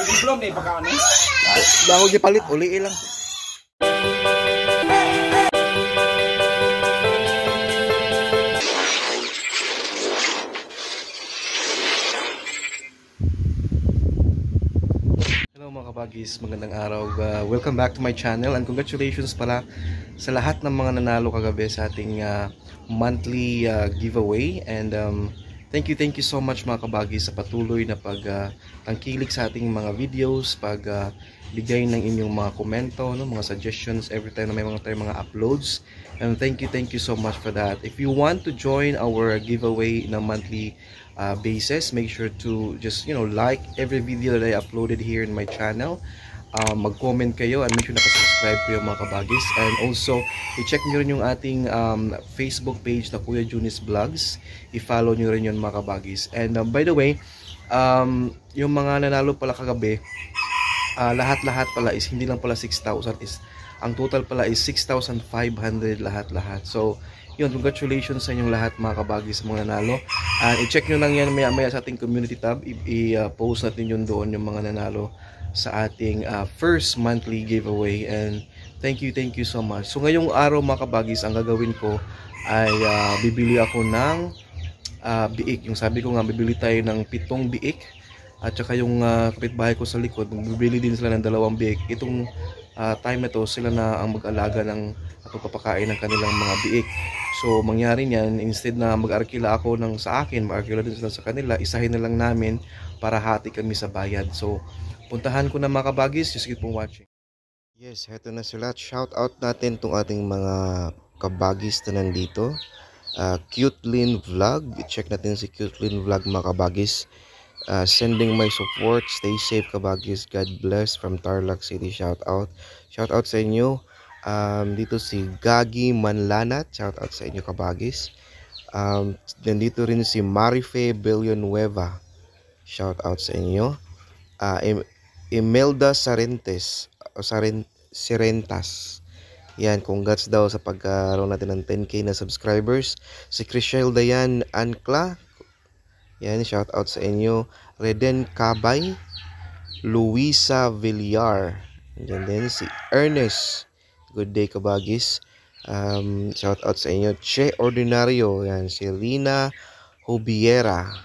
Diplom ni pagkaon ni. Bago gipalit uli lang. Hello mga kabagis, magandang araw. Welcome back to my channel and congratulations pala sa lahat ng mga nanalo kagabi sa ating monthly giveaway. And thank you so much mga kabagis sa patuloy na pagtangkilik sa ating mga videos, bigay ng inyong mga komento, no, mga suggestions every time na may mga uploads. And thank you so much for that. If you want to join our giveaway na monthly basis, make sure to just like every video that I uploaded here in my channel. Mag-comment kayo and make sure nakasubscribe kayo mga kabagis. And also i-check nyo rin yung ating Facebook page na Kuya Junis Vlogs. I-follow nyo rin yun mga kabagis. And by the way, yung mga nanalo pala kagabi, lahat-lahat pala is hindi lang pala 6,000, is ang total pala is 6,500 lahat-lahat. So yun, congratulations sa inyong lahat mga kabagis, mga nanalo. And i-check nyo lang yan maya-maya sa ating community tab. I-post natin yun doon yung mga nanalo sa ating first monthly giveaway. And thank you so much. So ngayong araw mga kabagis, ang gagawin ko ay bibili ako ng biik. Yung sabi ko nga, bibili tayo ng 7 biik. At saka yung kapitbahay ko sa likod, bibili din sila ng 2 biik. Itong time na to, sila na ang mag-alaga ng pagpapakain ng kanilang mga biik. So mangyari niyan, instead na mag-arkila ako ng sa akin, mag-arkila din sila sa kanila, isahin na lang namin para hati kami sa bayad. So puntahan ko na mga kabagis, just keep on watching. Yes, heto na sila. Shout out natin itong ating mga kabagis na nandito. Cutelyn Vlog, check natin si Cutelyn Vlog mga kabagis. Sending my support, stay safe kabagis, God bless from Tarlac City. Shout out sa inyo. Dito si Gagi Manlanat, shout out sa inyo kabagis. Nandito rin si Marife Villanueva, shout out sa inyo. Imelda Sarentes o Sirentas, yan, congrats daw sa pagkaroon natin ng 10k na subscribers. Si Chriselle Dayan Ancla, yan, shout out sa inyo. Reden Cabay, Luisa Villar, and then si Ernest, good day kabagis. Shout out sa inyo. Che Ordinario, yan, si Rina Hubiera,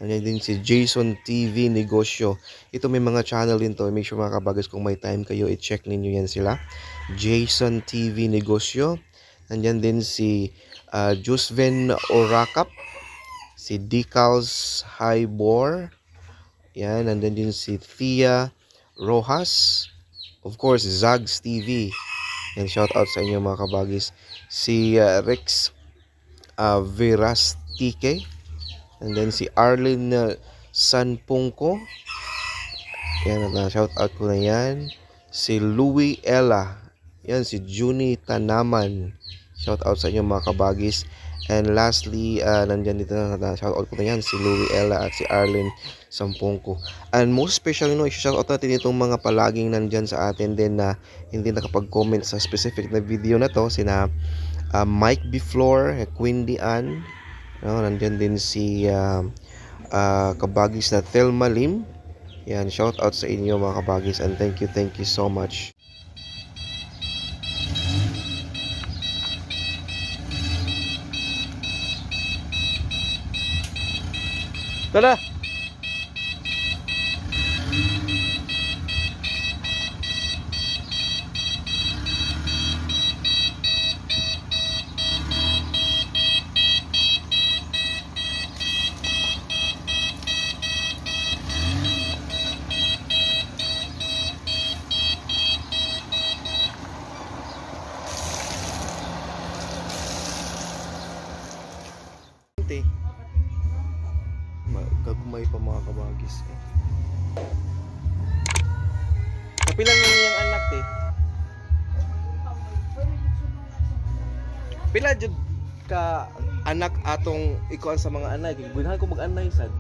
and din si Jason TV Negosyo. Ito may mga channel din to, make sure mga kabagis kung may time kayo i-check ninyo yan sila. Jason TV Negosyo. Nandiyan din si Jusven Orakap, si Decals Highbor, yan, nandun din si Thea Rojas, of course Zags TV, and shout out sa inyo mga kabagis. Si Rex Verastike, and then si Arlene Sanpungko, yan, shout out ko na yan. Si Louie Ella, yan, si Juni Tanaman, shout out sa inyo mga kabagis. And lastly, nandyan dito na shout out ko na yan, si Louie Ella at si Arlene Sampungko. And most especially, i-shout out natin itong mga palaging nandyan sa atin din na hindi nakapag-comment sa specific na video na to. Sina Mike Biflor, Quindy Ann, nandyan din si kabagis na Thelma Lim. Yan, shout out sa inyo mga kabagis, and thank you so much. Tara! Gagumay pa mga kabagis. Kapilan na niyang anak Pila jud ka anak atong ikuan sa mga anak. Bunahan ko mag-anay sad.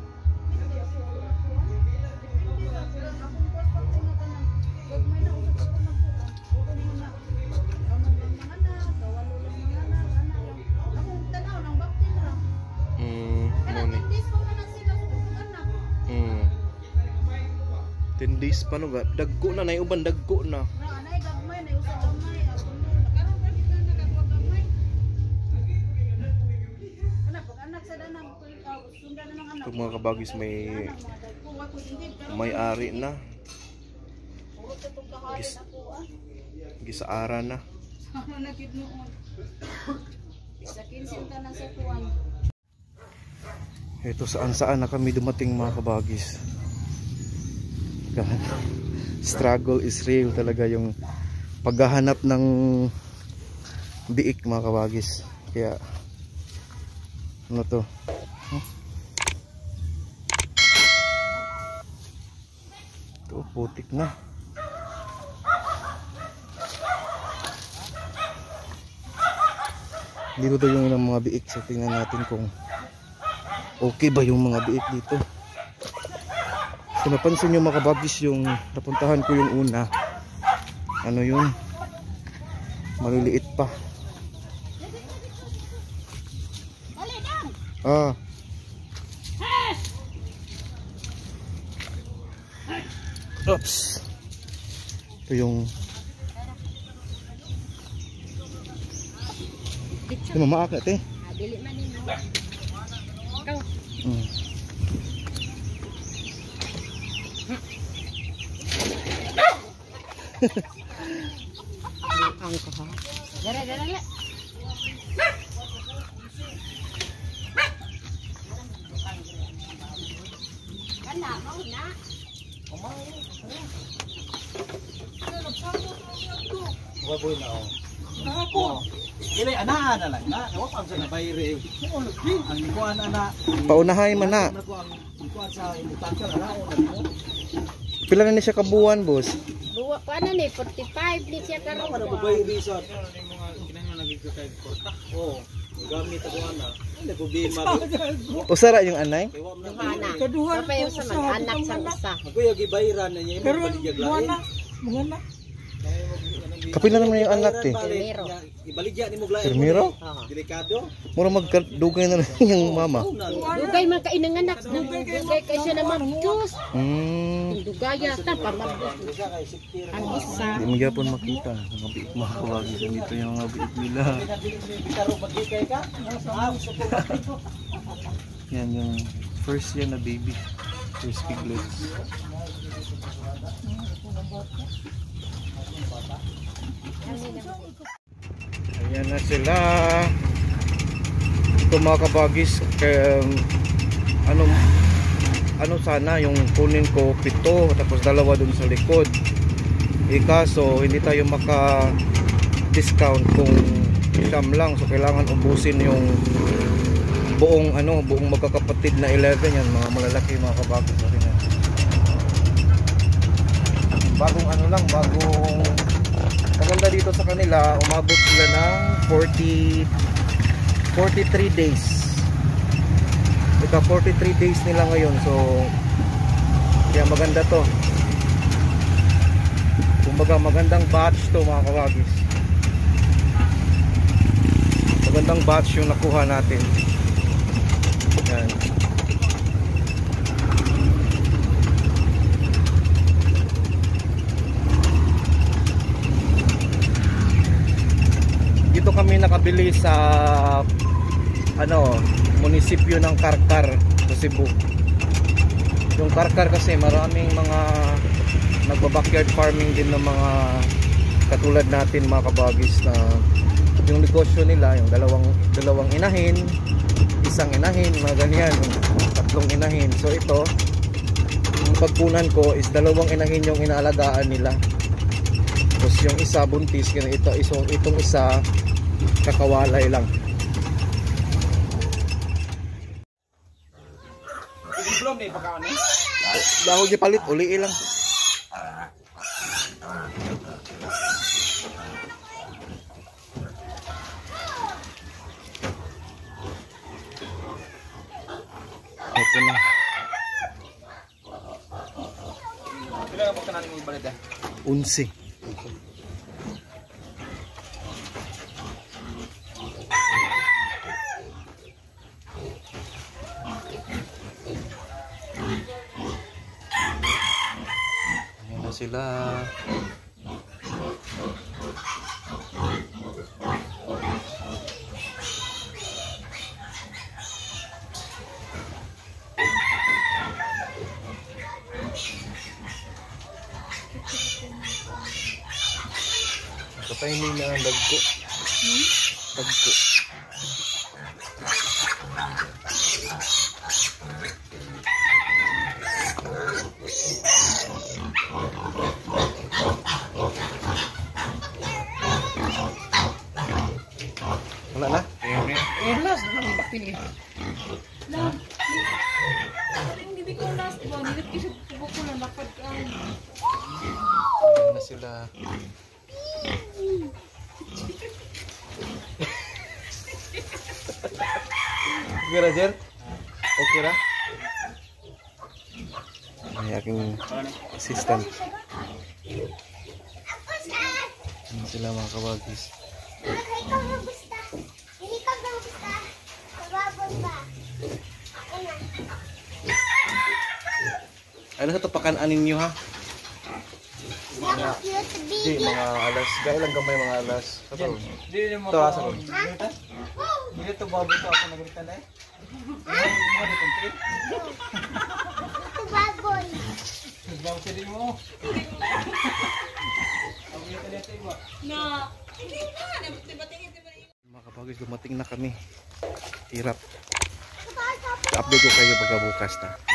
10 days pa no, dagko na nay uban dagko na. Anay gagmay na usa gamay. Karon pa kita nagagwagmay. Kana pag anak sa danang sundan na ng anak. Itong mga kabagis may ari na. Gisaara na. Ano na gid noon. Sa 15 tanan sa tuwan. Ito saan na kami dumating mga kabagis. Struggle is real talaga yung paghahanap ng biik mga kabagis. Kaya ano to? Ito putik na. Dito daw yung mga biik. So tingnan natin kung okay ba yung mga biik dito. So napansin nyo mga kabagis yung napuntahan ko yung una. Ano yun? Maliliit pa. Ah. Oops. Ito yung mamaak natin. Dili man nimo. Ikaw. Ang ka ha. Dara. Kana mau na. Waboy na ako. Ako. Dili ana lang na. Wa pa sa bayre. Ang kuan ana. Paunahay man na. Kuan sa imutan ka na Pila na siya kabuan, boss? Duwa pa na ni 45 ni siya karon. Ano ba bayre sa kinahanglan nagig kay porta. Oh. Gamit ako ana. Ano problema ba? Usara yung anay? Mana. Kaduha pa yung sa anak sa usa. Ako yung gibayran na niya. Pero mga na. Kapila naman yung anak eh. Primero. Ibaligya ni mo glay. Primero? Delikado. Mura magdugay na lang yung mama. Dugay man ka inang anak. Dugay kay siya na mabjus. Dugaya ta pamabjus. Ang isa. Hindi mo gyapon makita. Mga biik mga kabagis. Dito yung mga biik nila. Yan yung first yan na baby. First piglets. Ayan na sila. Ito mga kabagis, ano sana yung kunin ko 7 tapos 2 dun sa likod. Kaso hindi tayo maka discount kung siyam lang, so kailangan ubusin yung buong magkakapatid na 11. Yan mga malalaki mga kabagis. Bagong maganda dito sa kanila, umabot sila ng 43 days. Ika 43 days nila ngayon, so kaya maganda to. Kumbaga magandang batch to mga kabagis. Magandang batch yung nakuha natin. Yan. Dito kami nakabili sa munisipyo ng Karkar sa Cebu. Yung Karkar kasi maraming mga nagba-backyard farming din ng mga katulad natin mga kabagis, na yung negosyo nila yung dalawang inahin, isang inahin, mga ganyan, 3 inahin. So ito, yung pagkunan ko is 2 inahin yung inaalagaan nila. Tapos yung isa buntis, itong isa kakawalay lang. Bago niya palit, uli lang. Ito na. Pila na po ka natin ibalid ah? 11. sila. Kapay na ang dagko. Dagko. Wala na? Last na lang bakpili. Hindi ko last ba? Hindi ko siya ko na nakad ka. Ayan na sila. Okay ra, Jer? Okay ra? Ay, aking assistant. Ayan sila mga kabagis. Ano sa tapakan-anin nyo ha? Di, mga alas. Gaya lang gamay mga alas. Sabaw. Di mo Ito, pa. asa ko? Hindi to baboy to ako nagritan eh. Mo di kunti. Baboy din mo. Ang ito dito iba. Na, hindi na. Nabating. Mga kabagis, dumating na kami. Hirap. Update ko kayo pagkabukas na.